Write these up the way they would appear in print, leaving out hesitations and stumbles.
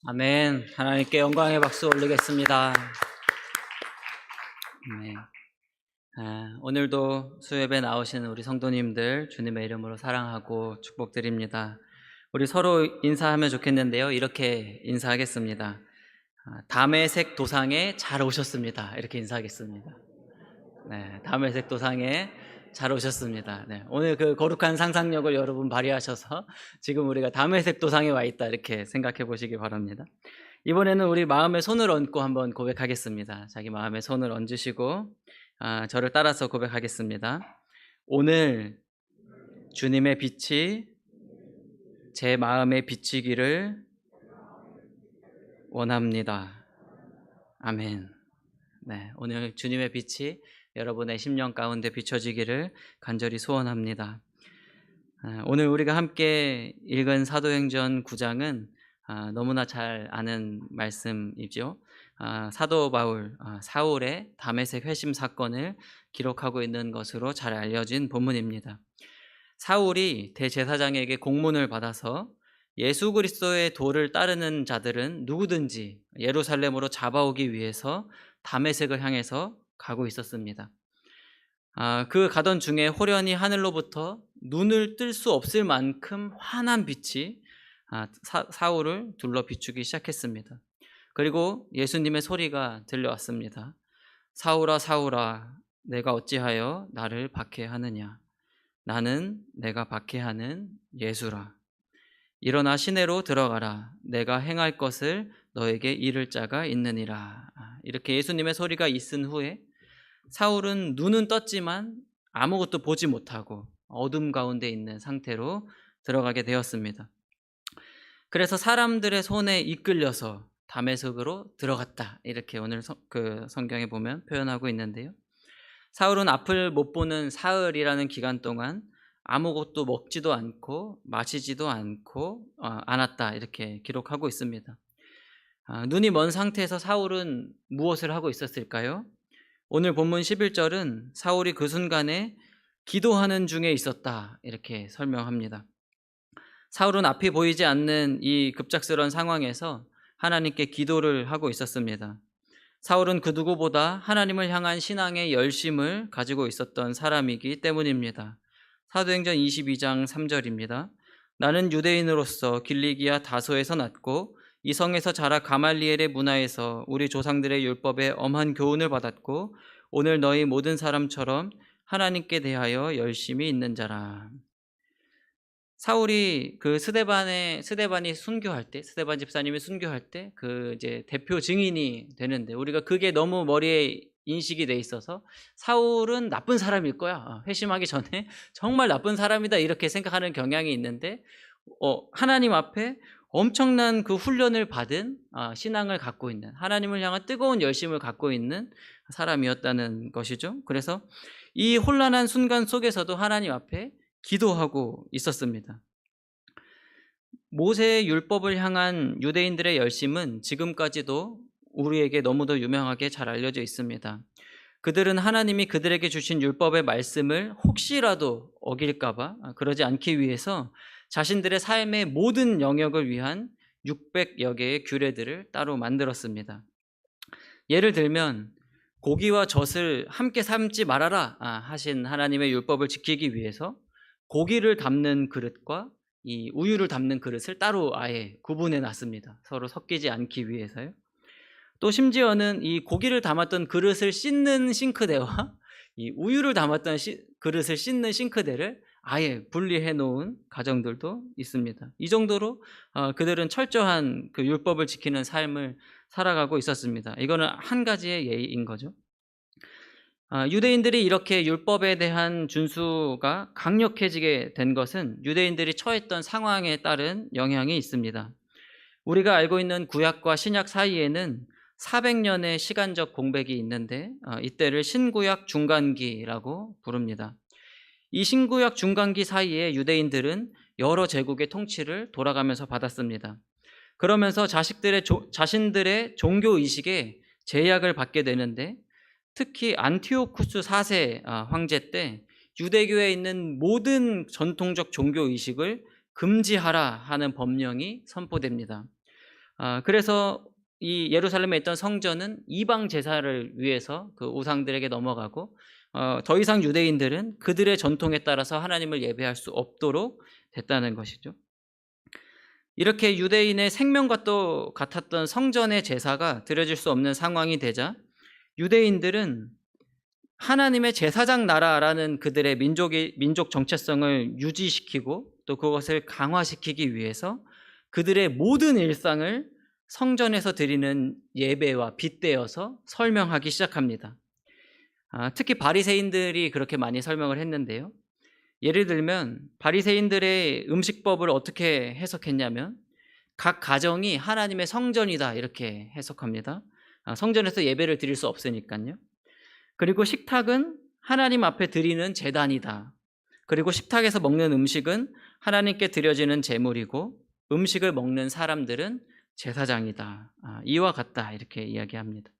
아멘. 하나님께 영광의 박수 올리겠습니다. 네. 오늘도 수요예배 나오시는 우리 성도님들 주님의 이름으로 사랑하고 축복드립니다. 우리 서로 인사하면 좋겠는데요. 이렇게 인사하겠습니다. 담의색 도상에 잘 오셨습니다. 이렇게 인사하겠습니다. 네, 담의색 도상에 잘 오셨습니다. 네, 오늘 그 거룩한 상상력을 여러분 발휘하셔서 지금 우리가 담의색 도상에 와 있다 이렇게 생각해 보시기 바랍니다. 이번에는 우리 마음에 손을 얹고 한번 고백하겠습니다. 자기 마음에 손을 얹으시고 저를 따라서 고백하겠습니다. 오늘 주님의 빛이 제 마음에 비치기를 원합니다. 아멘. 네, 오늘 주님의 빛이 여러분의 심령 가운데 비춰지기를 간절히 소원합니다. 오늘 우리가 함께 읽은 사도행전 9장은 너무나 잘 아는 말씀이죠. 사도 바울, 사울의 다메섹 회심 사건을 기록하고 있는 것으로 잘 알려진 본문입니다. 사울이 대제사장에게 공문을 받아서 예수 그리스도의 도를 따르는 자들은 누구든지 예루살렘으로 잡아오기 위해서 다메섹을 향해서 가고 있었습니다. 그 가던 중에 호련히 하늘로부터 눈을 뜰 수 없을 만큼 환한 빛이 사울을 둘러 비추기 시작했습니다. 그리고 예수님의 소리가 들려왔습니다. 사울아 사울아 내가 어찌하여 나를 박해하느냐. 나는 내가 박해하는 예수라. 일어나 시내로 들어가라. 내가 행할 것을 너에게 이를 자가 있느니라. 이렇게 예수님의 소리가 있은 후에 사울은 눈은 떴지만 아무것도 보지 못하고 어둠 가운데 있는 상태로 들어가게 되었습니다. 그래서 사람들의 손에 이끌려서 다메섹으로 들어갔다. 이렇게 오늘 그 성경에 보면 표현하고 있는데요. 사울은 앞을 못 보는 사흘이라는 기간 동안 아무것도 먹지도 않고 마시지도 않았다. 이렇게 기록하고 있습니다. 눈이 먼 상태에서 사울은 무엇을 하고 있었을까요? 오늘 본문 11절은 사울이 그 순간에 기도하는 중에 있었다. 이렇게 설명합니다. 사울은 앞이 보이지 않는 이 급작스러운 상황에서 하나님께 기도를 하고 있었습니다. 사울은 그 누구보다 하나님을 향한 신앙의 열심을 가지고 있었던 사람이기 때문입니다. 사도행전 22장 3절입니다. 나는 유대인으로서 길리기아 다소에서 났고 이 성에서 자라 가말리엘의 문화에서 우리 조상들의 율법에 엄한 교훈을 받았고 오늘 너희 모든 사람처럼 하나님께 대하여 열심히 있는 자라. 사울이 그 스데반이 순교할 때, 스데반 집사님이 순교할 때 그 이제 대표 증인이 되는데 우리가 그게 너무 머리에 인식이 돼 있어서 사울은 나쁜 사람일 거야. 회심하기 전에 정말 나쁜 사람이다 이렇게 생각하는 경향이 있는데 하나님 앞에 엄청난 그 훈련을 받은 신앙을 갖고 있는 하나님을 향한 뜨거운 열심을 갖고 있는 사람이었다는 것이죠. 그래서 이 혼란한 순간 속에서도 하나님 앞에 기도하고 있었습니다. 모세의 율법을 향한 유대인들의 열심은 지금까지도 우리에게 너무도 유명하게 잘 알려져 있습니다. 그들은 하나님이 그들에게 주신 율법의 말씀을 혹시라도 어길까봐 그러지 않기 위해서 자신들의 삶의 모든 영역을 위한 600여 개의 규례들을 따로 만들었습니다. 예를 들면 고기와 젖을 함께 삶지 말아라 하신 하나님의 율법을 지키기 위해서 고기를 담는 그릇과 이 우유를 담는 그릇을 따로 아예 구분해 놨습니다. 서로 섞이지 않기 위해서요. 또 심지어는 이 고기를 담았던 그릇을 씻는 싱크대와 이 우유를 담았던 그릇을 씻는 싱크대를 아예 분리해 놓은 가정들도 있습니다. 이 정도로 그들은 철저한 그 율법을 지키는 삶을 살아가고 있었습니다. 이거는 한 가지의 예인 거죠. 유대인들이 이렇게 율법에 대한 준수가 강력해지게 된 것은 유대인들이 처했던 상황에 따른 영향이 있습니다. 우리가 알고 있는 구약과 신약 사이에는 400년의 시간적 공백이 있는데 이때를 신구약 중간기라고 부릅니다. 이 신구약 중간기 사이에 유대인들은 여러 제국의 통치를 돌아가면서 받았습니다. 그러면서 자신들의 종교의식에 제약을 받게 되는데 특히 안티오쿠스 4세 황제 때 유대교에 있는 모든 전통적 종교의식을 금지하라 하는 법령이 선포됩니다. 그래서 이 예루살렘에 있던 성전은 이방 제사를 위해서 그 우상들에게 넘어가고 더 이상 유대인들은 그들의 전통에 따라서 하나님을 예배할 수 없도록 됐다는 것이죠. 이렇게 유대인의 생명과 또 같았던 성전의 제사가 드려질 수 없는 상황이 되자 유대인들은 하나님의 제사장 나라라는 그들의 민족 정체성을 유지시키고 또 그것을 강화시키기 위해서 그들의 모든 일상을 성전에서 드리는 예배와 빗대어서 설명하기 시작합니다. 특히 바리새인들이 그렇게 많이 설명을 했는데요. 예를 들면 바리새인들의 음식법을 어떻게 해석했냐면 각 가정이 하나님의 성전이다 이렇게 해석합니다. 성전에서 예배를 드릴 수 없으니까요. 그리고 식탁은 하나님 앞에 드리는 제단이다. 그리고 식탁에서 먹는 음식은 하나님께 드려지는 제물이고 음식을 먹는 사람들은 제사장이다. 이와 같다 이렇게 이야기합니다.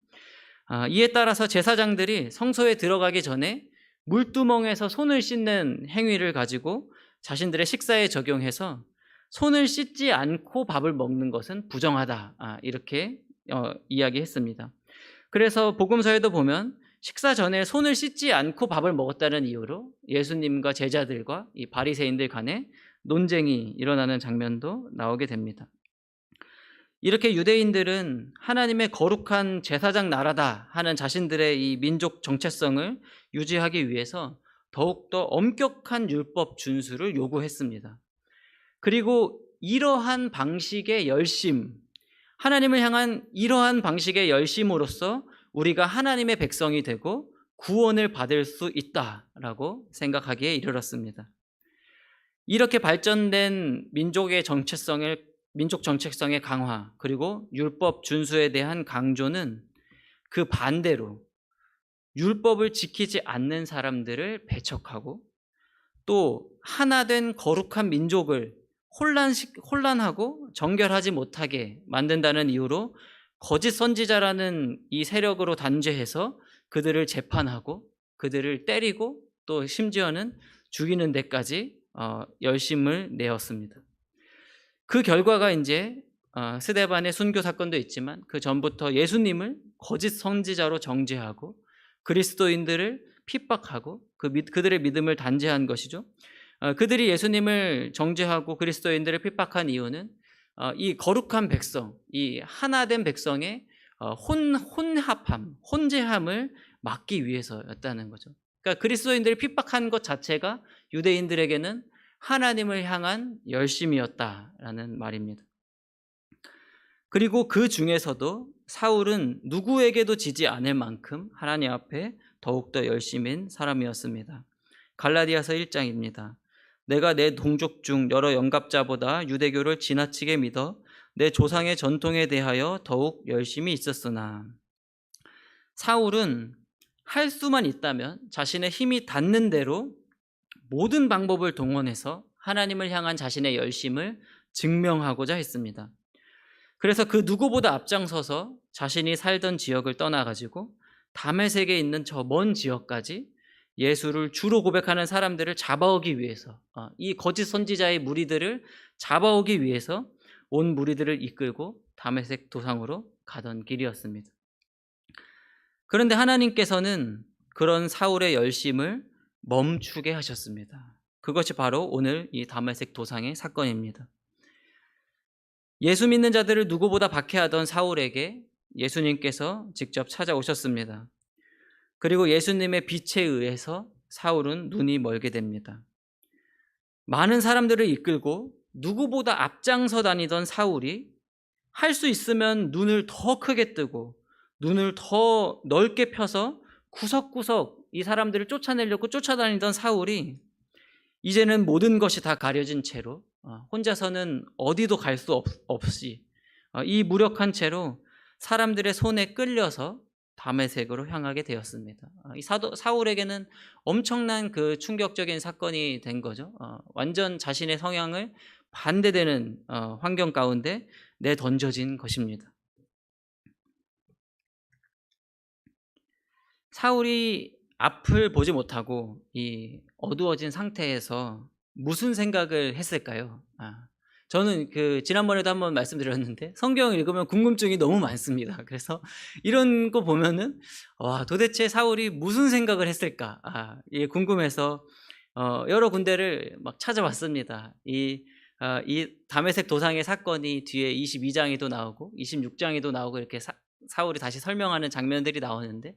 이에 따라서 제사장들이 성소에 들어가기 전에 물두멍에서 손을 씻는 행위를 가지고 자신들의 식사에 적용해서 손을 씻지 않고 밥을 먹는 것은 부정하다. 이렇게 이야기했습니다. 그래서 복음서에도 보면 식사 전에 손을 씻지 않고 밥을 먹었다는 이유로 예수님과 제자들과 이 바리새인들 간에 논쟁이 일어나는 장면도 나오게 됩니다. 이렇게 유대인들은 하나님의 거룩한 제사장 나라다 하는 자신들의 이 민족 정체성을 유지하기 위해서 더욱더 엄격한 율법 준수를 요구했습니다. 그리고 이러한 방식의 열심, 하나님을 향한 이러한 방식의 열심으로써 우리가 하나님의 백성이 되고 구원을 받을 수 있다라고 생각하기에 이르렀습니다. 이렇게 발전된 민족 정체성의 강화 그리고 율법 준수에 대한 강조는 그 반대로 율법을 지키지 않는 사람들을 배척하고 또 하나된 거룩한 민족을 혼란하고 정결하지 못하게 만든다는 이유로 거짓 선지자라는 이 세력으로 단죄해서 그들을 재판하고 그들을 때리고 또 심지어는 죽이는 데까지 열심을 내었습니다. 그 결과가 이제 스데반의 순교 사건도 있지만 그 전부터 예수님을 거짓 선지자로 정죄하고 그리스도인들을 핍박하고 그들의 믿음을 단죄한 것이죠. 그들이 예수님을 정죄하고 그리스도인들을 핍박한 이유는 이 거룩한 백성, 이 하나된 백성의 혼재함을 막기 위해서였다는 거죠. 그러니까 그리스도인들을 핍박한 것 자체가 유대인들에게는 하나님을 향한 열심이었다라는 말입니다. 그리고 그 중에서도 사울은 누구에게도 지지 않을 만큼 하나님 앞에 더욱더 열심인 사람이었습니다. 갈라디아서 1장입니다. 내가 내 동족 중 여러 영갑자보다 유대교를 지나치게 믿어 내 조상의 전통에 대하여 더욱 열심히 있었으나 사울은 할 수만 있다면 자신의 힘이 닿는 대로 모든 방법을 동원해서 하나님을 향한 자신의 열심을 증명하고자 했습니다. 그래서 그 누구보다 앞장서서 자신이 살던 지역을 떠나가지고 다메섹에 있는 저 먼 지역까지 예수를 주로 고백하는 사람들을 잡아오기 위해서 이 거짓 선지자의 무리들을 잡아오기 위해서 온 무리들을 이끌고 다메섹 도상으로 가던 길이었습니다. 그런데 하나님께서는 그런 사울의 열심을 멈추게 하셨습니다. 그것이 바로 오늘 이 다메섹 도상의 사건입니다. 예수 믿는 자들을 누구보다 박해하던 사울에게 예수님께서 직접 찾아오셨습니다. 그리고 예수님의 빛에 의해서 사울은 눈이 멀게 됩니다. 많은 사람들을 이끌고 누구보다 앞장서 다니던 사울이 할 수 있으면 눈을 더 크게 뜨고 눈을 더 넓게 펴서 구석구석 이 사람들을 쫓아내려고 쫓아다니던 사울이 이제는 모든 것이 다 가려진 채로 혼자서는 어디도 갈 수 없이 이 무력한 채로 사람들의 손에 끌려서 다메섹으로 향하게 되었습니다. 이 사울에게는 엄청난 그 충격적인 사건이 된 거죠. 완전 자신의 성향을 반대되는 환경 가운데 내던져진 것입니다. 사울이 앞을 보지 못하고 이 어두워진 상태에서 무슨 생각을 했을까요? 저는 지난번에도 한번 말씀드렸는데 성경을 읽으면 궁금증이 너무 많습니다. 그래서 이런 거 보면은 와, 도대체 사울이 무슨 생각을 했을까? 이게 궁금해서 여러 군데를 막 찾아봤습니다. 이 다메섹 도상의 사건이 뒤에 22장에도 나오고 26장에도 나오고 이렇게 사울이 다시 설명하는 장면들이 나오는데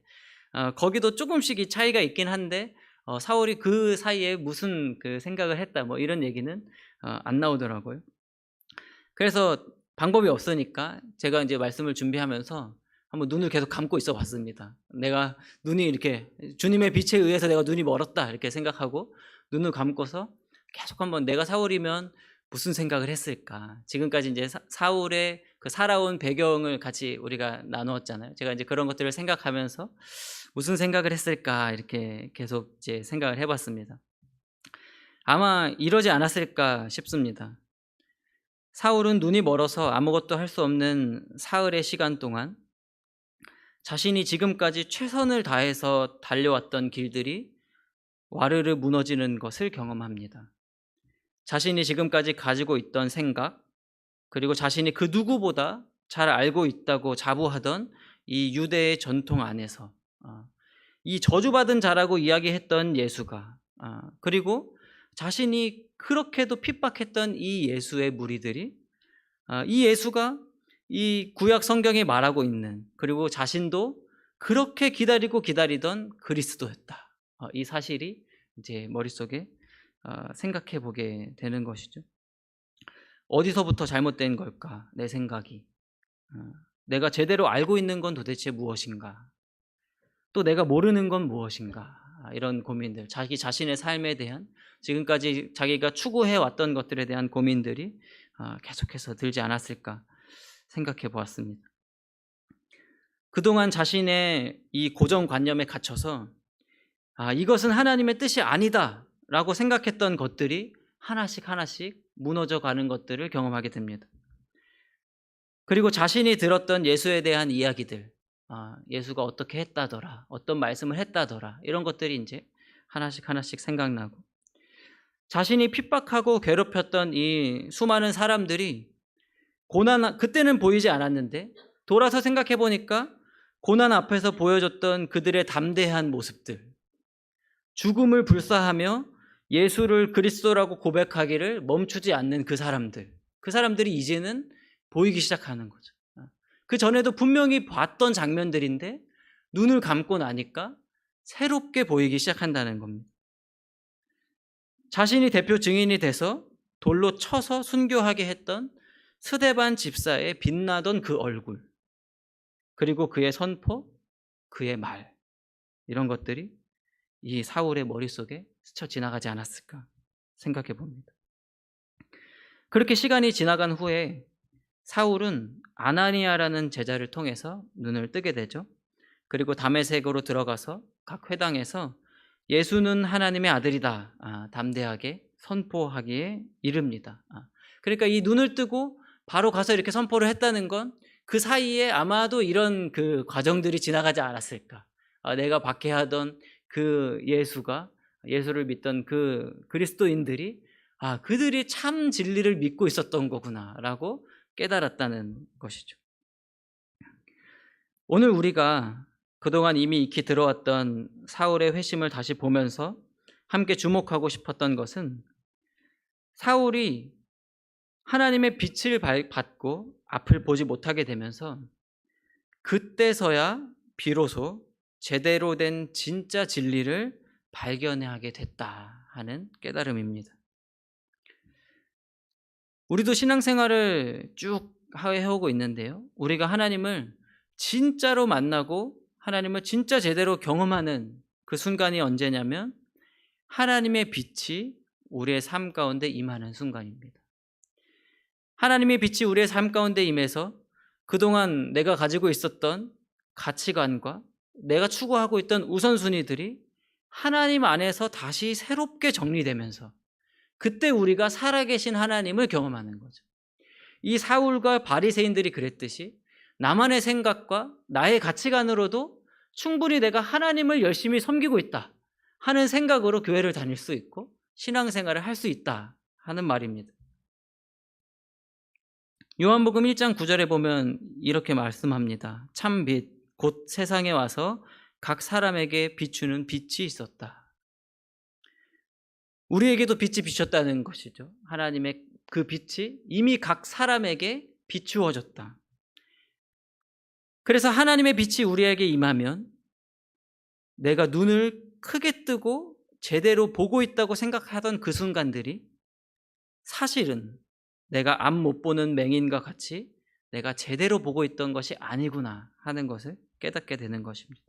거기도 조금씩 이 차이가 있긴 한데 사울이 그 사이에 무슨 생각을 했다 뭐 이런 얘기는 안 나오더라고요. 그래서 방법이 없으니까 제가 이제 말씀을 준비하면서 한번 눈을 계속 감고 있어 봤습니다. 내가 눈이 이렇게 주님의 빛에 의해서 내가 눈이 멀었다 이렇게 생각하고 눈을 감고서 계속 한번 내가 사울이면 무슨 생각을 했을까. 지금까지 이제 사울의 살아온 배경을 같이 우리가 나누었잖아요. 제가 이제 그런 것들을 생각하면서 무슨 생각을 했을까 이렇게 계속 이제 생각을 해봤습니다. 아마 이러지 않았을까 싶습니다. 사울은 눈이 멀어서 아무것도 할 수 없는 사흘의 시간 동안 자신이 지금까지 최선을 다해서 달려왔던 길들이 와르르 무너지는 것을 경험합니다. 자신이 지금까지 가지고 있던 생각, 그리고 자신이 그 누구보다 잘 알고 있다고 자부하던 이 유대의 전통 안에서 이 저주받은 자라고 이야기했던 예수가, 그리고 자신이 그렇게도 핍박했던 이 예수의 무리들이 이 예수가 이 구약 성경에 말하고 있는, 그리고 자신도 그렇게 기다리고 기다리던 그리스도였다. 이 사실이 이제 머릿속에 생각해 보게 되는 것이죠. 어디서부터 잘못된 걸까? 내 생각이. 내가 제대로 알고 있는 건 도대체 무엇인가? 또 내가 모르는 건 무엇인가? 이런 고민들, 자기 자신의 삶에 대한, 지금까지 자기가 추구해 왔던 것들에 대한 고민들이 계속해서 들지 않았을까 생각해 보았습니다. 그동안 자신의 이 고정관념에 갇혀서 이것은 하나님의 뜻이 아니다 라고 생각했던 것들이 하나씩 하나씩 무너져 가는 것들을 경험하게 됩니다. 그리고 자신이 들었던 예수에 대한 이야기들, 예수가 어떻게 했다더라, 어떤 말씀을 했다더라, 이런 것들이 이제 하나씩 하나씩 생각나고, 자신이 핍박하고 괴롭혔던 이 수많은 사람들이 그때는 보이지 않았는데 돌아서 생각해 보니까 고난 앞에서 보여줬던 그들의 담대한 모습들, 죽음을 불사하며 예수를 그리스도라고 고백하기를 멈추지 않는 그 사람들이 이제는 보이기 시작하는 거죠. 그 전에도 분명히 봤던 장면들인데 눈을 감고 나니까 새롭게 보이기 시작한다는 겁니다. 자신이 대표 증인이 돼서 돌로 쳐서 순교하게 했던 스데반 집사의 빛나던 그 얼굴, 그리고 그의 선포, 그의 말, 이런 것들이 이 사울의 머릿속에 스쳐 지나가지 않았을까 생각해 봅니다. 그렇게 시간이 지나간 후에 사울은 아나니아라는 제자를 통해서 눈을 뜨게 되죠. 그리고 다메섹으로 들어가서 각 회당에서 예수는 하나님의 아들이다 담대하게 선포하기에 이릅니다. 그러니까 이 눈을 뜨고 바로 가서 이렇게 선포를 했다는 건 그 사이에 아마도 이런 그 과정들이 지나가지 않았을까. 내가 박해하던 그 예수를 믿던 그 그리스도인들이 그들이 참 진리를 믿고 있었던 거구나라고 깨달았다는 것이죠. 오늘 우리가 그동안 이미 익히 들어왔던 사울의 회심을 다시 보면서 함께 주목하고 싶었던 것은, 사울이 하나님의 빛을 받고 앞을 보지 못하게 되면서 그때서야 비로소 제대로 된 진짜 진리를 발견하게 됐다 하는 깨달음입니다. 우리도 신앙생활을 쭉 해오고 있는데요, 우리가 하나님을 진짜로 만나고 하나님을 진짜 제대로 경험하는 그 순간이 언제냐면 하나님의 빛이 우리의 삶 가운데 임하는 순간입니다. 하나님의 빛이 우리의 삶 가운데 임해서 그동안 내가 가지고 있었던 가치관과 내가 추구하고 있던 우선순위들이 하나님 안에서 다시 새롭게 정리되면서 그때 우리가 살아계신 하나님을 경험하는 거죠. 이 사울과 바리새인들이 그랬듯이 나만의 생각과 나의 가치관으로도 충분히 내가 하나님을 열심히 섬기고 있다 하는 생각으로 교회를 다닐 수 있고 신앙생활을 할 수 있다 하는 말입니다. 요한복음 1장 9절에 보면 이렇게 말씀합니다. 참 빛, 곧 세상에 와서 각 사람에게 비추는 빛이 있었다. 우리에게도 빛이 비쳤다는 것이죠. 하나님의 그 빛이 이미 각 사람에게 비추어졌다. 그래서 하나님의 빛이 우리에게 임하면 내가 눈을 크게 뜨고 제대로 보고 있다고 생각하던 그 순간들이 사실은 내가 앞 못 보는 맹인과 같이 내가 제대로 보고 있던 것이 아니구나 하는 것을 깨닫게 되는 것입니다.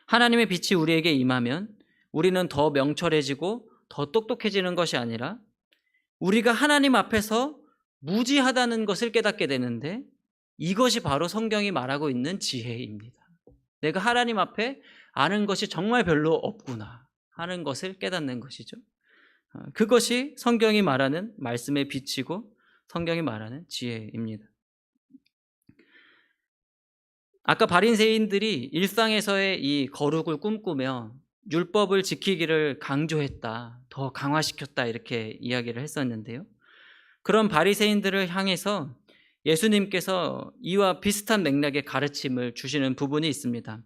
하나님의 빛이 우리에게 임하면 우리는 더 명철해지고 더 똑똑해지는 것이 아니라 우리가 하나님 앞에서 무지하다는 것을 깨닫게 되는데, 이것이 바로 성경이 말하고 있는 지혜입니다. 내가 하나님 앞에 아는 것이 정말 별로 없구나 하는 것을 깨닫는 것이죠. 그것이 성경이 말하는 말씀의 빛이고 성경이 말하는 지혜입니다. 아까 바리새인들이 일상에서의 이 거룩을 꿈꾸며 율법을 지키기를 강조했다, 더 강화시켰다 이렇게 이야기를 했었는데요. 그런 바리새인들을 향해서 예수님께서 이와 비슷한 맥락의 가르침을 주시는 부분이 있습니다.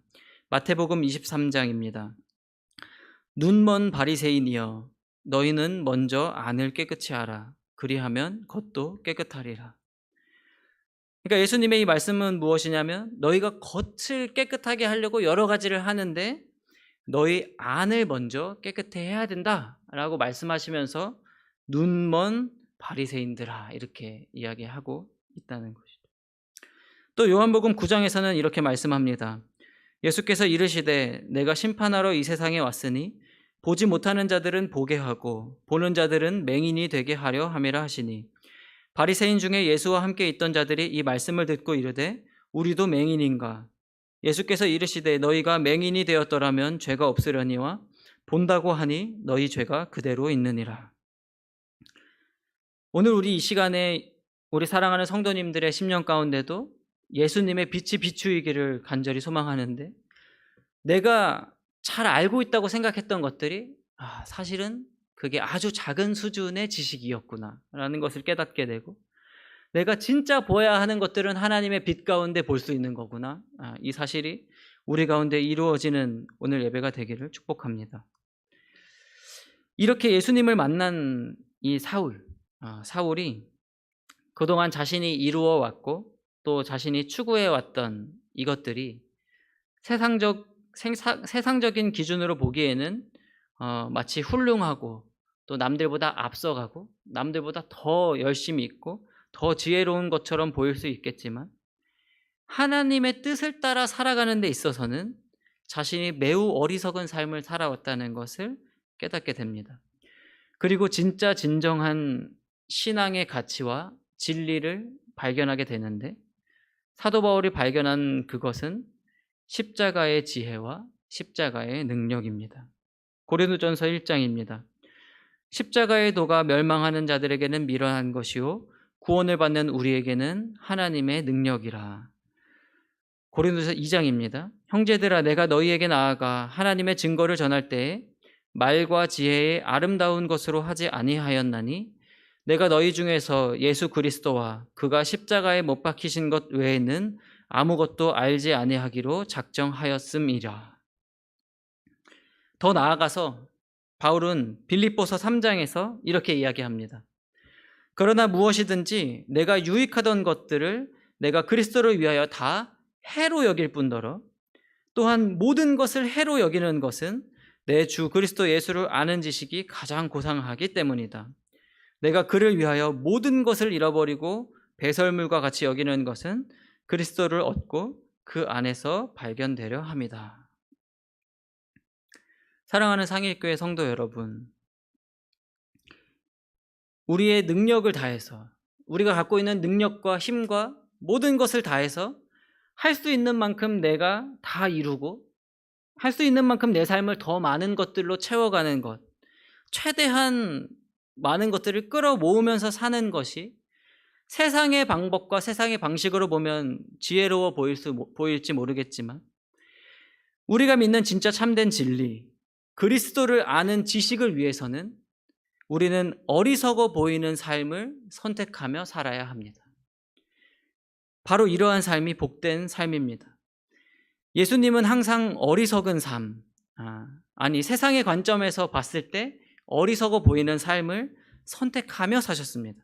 마태복음 23장입니다. 눈먼 바리새인이여, 너희는 먼저 안을 깨끗이 하라. 그리하면 겉도 깨끗하리라. 그러니까 예수님의 이 말씀은 무엇이냐면, 너희가 겉을 깨끗하게 하려고 여러 가지를 하는데 너희 안을 먼저 깨끗해 해야 된다라고 말씀하시면서 눈먼 바리새인들아 이렇게 이야기하고 있다는 것이죠. 또 요한복음 9장에서는 이렇게 말씀합니다. 예수께서 이르시되 내가 심판하러 이 세상에 왔으니 보지 못하는 자들은 보게 하고 보는 자들은 맹인이 되게 하려 함이라 하시니, 바리새인 중에 예수와 함께 있던 자들이 이 말씀을 듣고 이르되 우리도 맹인인가? 예수께서 이르시되 너희가 맹인이 되었더라면 죄가 없으려니와 본다고 하니 너희 죄가 그대로 있느니라. 오늘 우리 이 시간에 우리 사랑하는 성도님들의 심령 가운데도 예수님의 빛이 비추이기를 간절히 소망하는데, 내가 잘 알고 있다고 생각했던 것들이 사실은 그게 아주 작은 수준의 지식이었구나 라는 것을 깨닫게 되고, 내가 진짜 보아야 하는 것들은 하나님의 빛 가운데 볼 수 있는 거구나, 이 사실이 우리 가운데 이루어지는 오늘 예배가 되기를 축복합니다. 이렇게 예수님을 만난 이 사울이 그동안 자신이 이루어왔고 또 자신이 추구해왔던 이것들이 세상적인 기준으로 보기에는 마치 훌륭하고 또 남들보다 앞서가고 남들보다 더 열심히 있고 더 지혜로운 것처럼 보일 수 있겠지만, 하나님의 뜻을 따라 살아가는 데 있어서는 자신이 매우 어리석은 삶을 살아왔다는 것을 깨닫게 됩니다. 그리고 진짜 진정한 신앙의 가치와 진리를 발견하게 되는데, 사도 바울이 발견한 그것은 십자가의 지혜와 십자가의 능력입니다. 고린도전서 1장입니다. 십자가의 도가 멸망하는 자들에게는 미련한 것이요 구원을 받는 우리에게는 하나님의 능력이라. 고린도서 2장입니다. 형제들아, 내가 너희에게 나아가 하나님의 증거를 전할 때에 말과 지혜의 아름다운 것으로 하지 아니하였나니 내가 너희 중에서 예수 그리스도와 그가 십자가에 못 박히신 것 외에는 아무것도 알지 아니하기로 작정하였음이라. 더 나아가서 바울은 빌립보서 3장에서 이렇게 이야기합니다. 그러나 무엇이든지 내가 유익하던 것들을 내가 그리스도를 위하여 다 해로 여길 뿐더러 또한 모든 것을 해로 여기는 것은 내 주 그리스도 예수를 아는 지식이 가장 고상하기 때문이다. 내가 그를 위하여 모든 것을 잃어버리고 배설물과 같이 여기는 것은 그리스도를 얻고 그 안에서 발견되려 함이다. 사랑하는 상일교회 성도 여러분, 우리의 능력을 다해서, 우리가 갖고 있는 능력과 힘과 모든 것을 다해서 할 수 있는 만큼 내가 다 이루고 할 수 있는 만큼 내 삶을 더 많은 것들로 채워가는 것, 최대한 많은 것들을 끌어모으면서 사는 것이 세상의 방법과 세상의 방식으로 보면 지혜로워 보일지 모르겠지만, 우리가 믿는 진짜 참된 진리, 그리스도를 아는 지식을 위해서는 우리는 어리석어 보이는 삶을 선택하며 살아야 합니다. 바로 이러한 삶이 복된 삶입니다. 예수님은 항상 어리석은 삶, 세상의 관점에서 봤을 때 어리석어 보이는 삶을 선택하며 사셨습니다.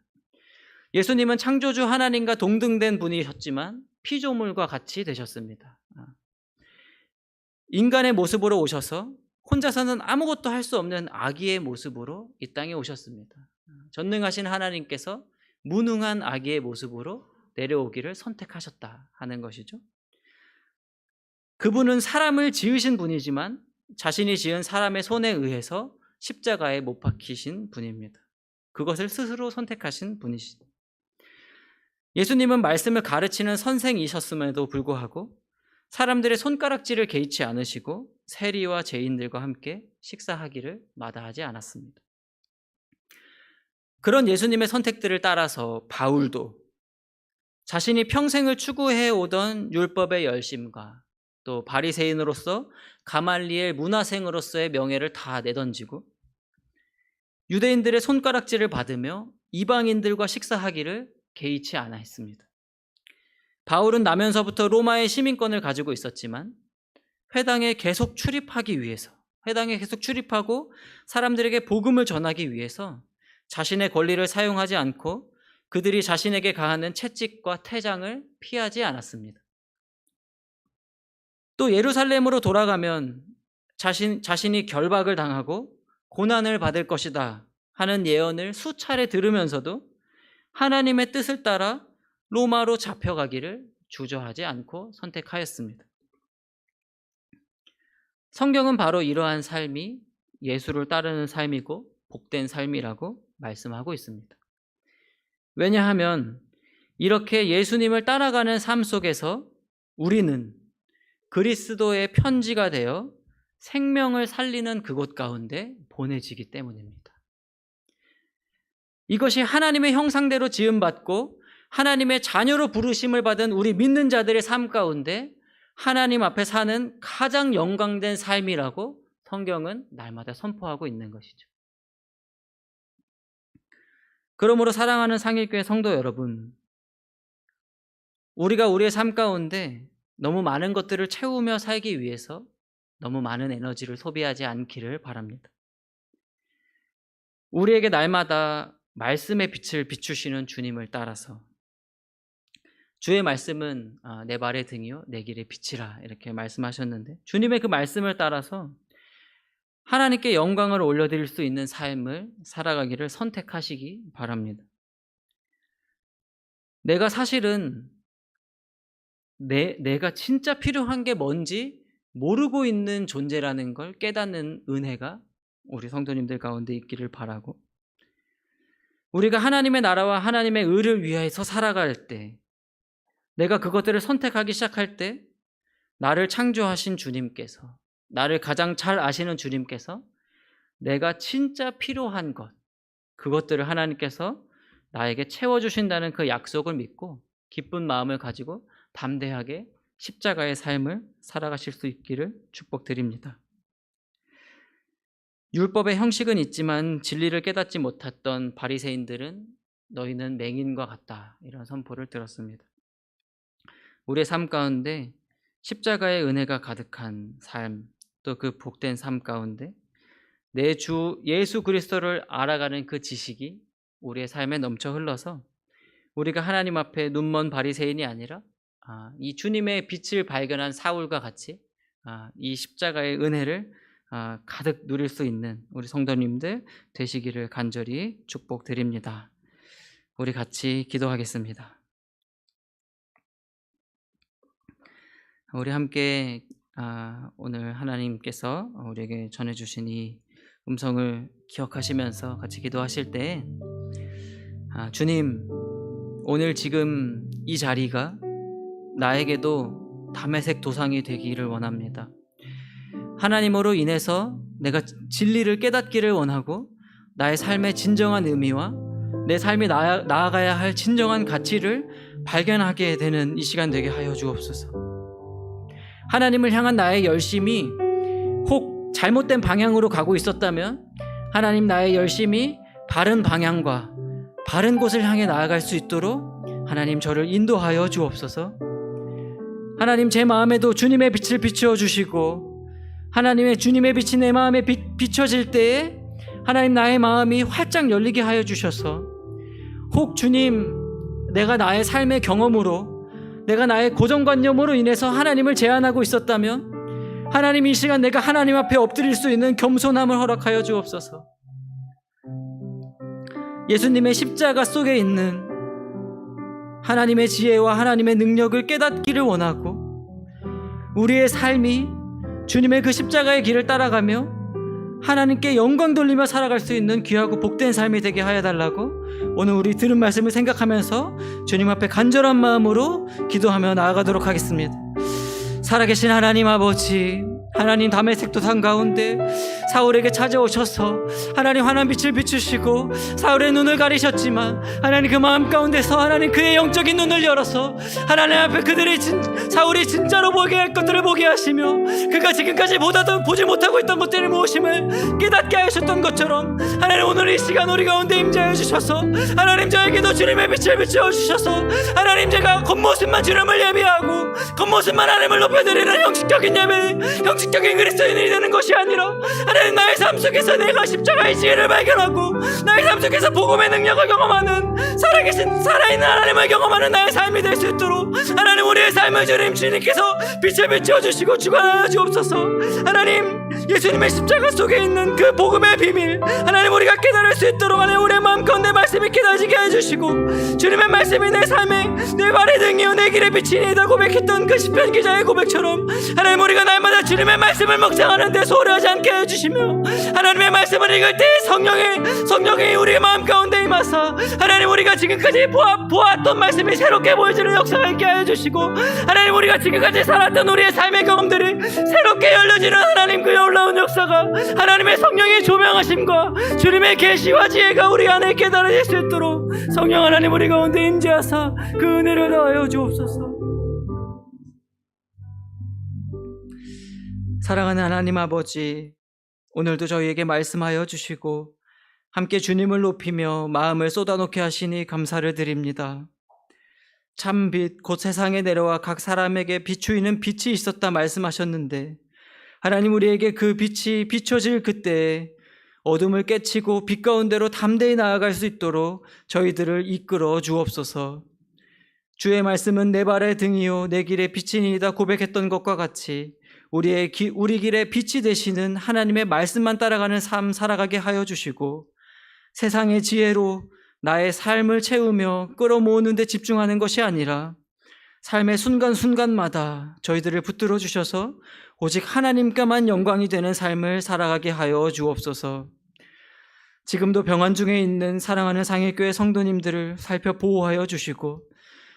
예수님은 창조주 하나님과 동등된 분이셨지만 피조물과 같이 되셨습니다. 인간의 모습으로 오셔서 혼자서는 아무것도 할 수 없는 아기의 모습으로 이 땅에 오셨습니다. 전능하신 하나님께서 무능한 아기의 모습으로 내려오기를 선택하셨다 하는 것이죠. 그분은 사람을 지으신 분이지만 자신이 지은 사람의 손에 의해서 십자가에 못 박히신 분입니다. 그것을 스스로 선택하신 분이시죠. 예수님은 말씀을 가르치는 선생이셨음에도 불구하고 사람들의 손가락질을 개의치 않으시고 세리와 죄인들과 함께 식사하기를 마다하지 않았습니다. 그런 예수님의 선택들을 따라서 바울도 자신이 평생을 추구해 오던 율법의 열심과 또 바리새인으로서 가말리엘 문화생으로서의 명예를 다 내던지고 유대인들의 손가락질을 받으며 이방인들과 식사하기를 개의치 않아 했습니다. 바울은 나면서부터 로마의 시민권을 가지고 있었지만 회당에 계속 출입하고 사람들에게 복음을 전하기 위해서 자신의 권리를 사용하지 않고 그들이 자신에게 가하는 채찍과 태장을 피하지 않았습니다. 또 예루살렘으로 돌아가면 자신이 결박을 당하고 고난을 받을 것이다 하는 예언을 수차례 들으면서도 하나님의 뜻을 따라 로마로 잡혀가기를 주저하지 않고 선택하였습니다. 성경은 바로 이러한 삶이 예수를 따르는 삶이고 복된 삶이라고 말씀하고 있습니다. 왜냐하면 이렇게 예수님을 따라가는 삶 속에서 우리는 그리스도의 편지가 되어 생명을 살리는 그곳 가운데 보내지기 때문입니다. 이것이 하나님의 형상대로 지음받고 하나님의 자녀로 부르심을 받은 우리 믿는 자들의 삶 가운데 하나님 앞에 사는 가장 영광된 삶이라고 성경은 날마다 선포하고 있는 것이죠. 그러므로 사랑하는 상일교회 성도 여러분, 우리가 우리의 삶 가운데 너무 많은 것들을 채우며 살기 위해서 너무 많은 에너지를 소비하지 않기를 바랍니다. 우리에게 날마다 말씀의 빛을 비추시는 주님을 따라서 주의 말씀은 내 발의 등이요 내 길의 빛이라 이렇게 말씀하셨는데 주님의 그 말씀을 따라서 하나님께 영광을 올려드릴 수 있는 삶을 살아가기를 선택하시기 바랍니다. 내가 사실은 내가 진짜 필요한 게 뭔지 모르고 있는 존재라는 걸 깨닫는 은혜가 우리 성도님들 가운데 있기를 바라고, 우리가 하나님의 나라와 하나님의 의를 위해서 살아갈 때, 내가 그것들을 선택하기 시작할 때 나를 창조하신 주님께서, 나를 가장 잘 아시는 주님께서 내가 진짜 필요한 것, 그것들을 하나님께서 나에게 채워주신다는 그 약속을 믿고 기쁜 마음을 가지고 담대하게 십자가의 삶을 살아가실 수 있기를 축복드립니다. 율법의 형식은 있지만 진리를 깨닫지 못했던 바리새인들은 너희는 맹인과 같다 이런 선포를 들었습니다. 우리의 삶 가운데 십자가의 은혜가 가득한 삶, 또 그 복된 삶 가운데 내 주 예수 그리스도를 알아가는 그 지식이 우리의 삶에 넘쳐 흘러서 우리가 하나님 앞에 눈먼 바리새인이 아니라 이 주님의 빛을 발견한 사울과 같이 이 십자가의 은혜를 가득 누릴 수 있는 우리 성도님들 되시기를 간절히 축복드립니다. 우리 같이 기도하겠습니다. 우리 함께 오늘 하나님께서 우리에게 전해주신 이 음성을 기억하시면서 같이 기도하실 때, 주님, 오늘 지금 이 자리가 나에게도 다메섹 도상이 되기를 원합니다. 하나님으로 인해서 내가 진리를 깨닫기를 원하고 나의 삶의 진정한 의미와 내 삶이 나아가야 할 진정한 가치를 발견하게 되는 이 시간 되게 하여 주옵소서. 하나님을 향한 나의 열심이 혹 잘못된 방향으로 가고 있었다면 하나님, 나의 열심이 바른 방향과 바른 곳을 향해 나아갈 수 있도록 하나님 저를 인도하여 주옵소서. 하나님 제 마음에도 주님의 빛을 비추어 주시고 하나님의 주님의 빛이 내 마음에 비춰질 때에 하나님 나의 마음이 활짝 열리게 하여 주셔서 혹 주님 내가 나의 삶의 경험으로 내가 나의 고정관념으로 인해서 하나님을 제한하고 있었다면 하나님 이 시간 내가 하나님 앞에 엎드릴 수 있는 겸손함을 허락하여 주옵소서. 예수님의 십자가 속에 있는 하나님의 지혜와 하나님의 능력을 깨닫기를 원하고 우리의 삶이 주님의 그 십자가의 길을 따라가며 하나님께 영광 돌리며 살아갈 수 있는 귀하고 복된 삶이 되게 하여 달라고 오늘 우리 들은 말씀을 생각하면서 주님 앞에 간절한 마음으로 기도하며 나아가도록 하겠습니다. 살아계신 하나님 아버지, 하나님 다메섹 도상 가운데 사울에게 찾아오셔서 하나님 환한 빛을 비추시고 사울의 눈을 가리셨지만 하나님 그 마음 가운데서 하나님 그의 영적인 눈을 열어서 하나님 앞에 사울이 진짜로 보게 할 것들을 보게 하시며 그가 지금까지 보지 못하고 있던 것들의 무엇임을 깨닫게 하셨던 것처럼 하나님 오늘 이 시간 우리 가운데 임재해 주셔서 하나님 저에게도 주님의 빛을 비추어 주셔서 하나님 제가 겉모습만 주님을 예배하고 겉모습만 하나님을 높여드리는 형식적인 예배, 형식적인 그리스도인이 되는 것이 아니라 하나님 나의 삶 속에서 내가 십자가의 지혜를 발견하고 나의 삶 속에서 복음의 능력을 경험하는 살아있는 하나님을 경험하는 나의 삶이 될 수 있도록 하나님 우리의 삶을 주님께서 빛을 비추어 주시고 주관하여 주옵소서. 하나님 예수님의 십자가 속에 있는 그 복음의 비밀 하나님 우리가 깨달을 수 있도록 하나님 우리의 마음 가운데 말씀이 깨달아지게 해주시고 주님의 말씀이 내 삶에 내 발의 등이요 내 길의 빛이니이다 고백했던 그 시편 기자의 고백처럼 하나님 우리가 날마다 주님의 말씀을 묵상하는 데 소홀하지 않게 해주시며 하나님의 말씀을 읽을 때 성령이 우리의 마음 가운데 임하사 하나님 우리가 지금까지 보았던 말씀이 새롭게 보여지는 역사가 있게 해주시고 하나님 우리가 지금까지 살았던 우리의 삶의 경험들이 새롭게 열려지는 하나님 그 놀라운 역사가 하나님의 성령의 조명하심과 주님의 계시와 지혜가 우리 안에 깨달아질 수 있도록 성령 하나님 우리 가운데 임재하사 그 은혜를 더하여 주옵소서. 사랑하는 하나님 아버지, 오늘도 저희에게 말씀하여 주시고 함께 주님을 높이며 마음을 쏟아놓게 하시니 감사를 드립니다. 참 빛 곧 세상에 내려와 각 사람에게 비추이는 빛이 있었다 말씀하셨는데 하나님 우리에게 그 빛이 비춰질 그때에 어둠을 깨치고 빛 가운데로 담대히 나아갈 수 있도록 저희들을 이끌어 주옵소서. 주의 말씀은 내 발의 등이요 내 길의 빛이니이다 고백했던 것과 같이 우리 길의 빛이 되시는 하나님의 말씀만 따라가는 삶 살아가게 하여 주시고 세상의 지혜로 나의 삶을 채우며 끌어모으는 데 집중하는 것이 아니라 삶의 순간순간마다 저희들을 붙들어 주셔서 오직 하나님께만 영광이 되는 삶을 살아가게 하여 주옵소서. 지금도 병환 중에 있는 사랑하는 상일교회 성도님들을 살펴 보호하여 주시고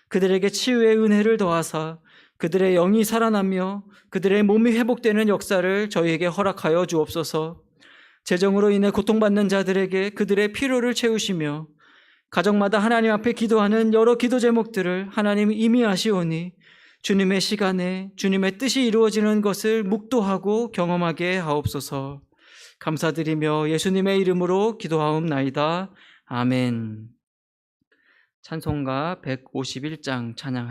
그들에게 치유의 은혜를 더하사 그들의 영이 살아나며 그들의 몸이 회복되는 역사를 저희에게 허락하여 주옵소서. 재정으로 인해 고통받는 자들에게 그들의 필요를 채우시며 가정마다 하나님 앞에 기도하는 여러 기도 제목들을 하나님이 이미 아시오니 주님의 시간에 주님의 뜻이 이루어지는 것을 묵도하고 경험하게 하옵소서. 감사드리며 예수님의 이름으로 기도하옵나이다. 아멘. 찬송가 151장 찬양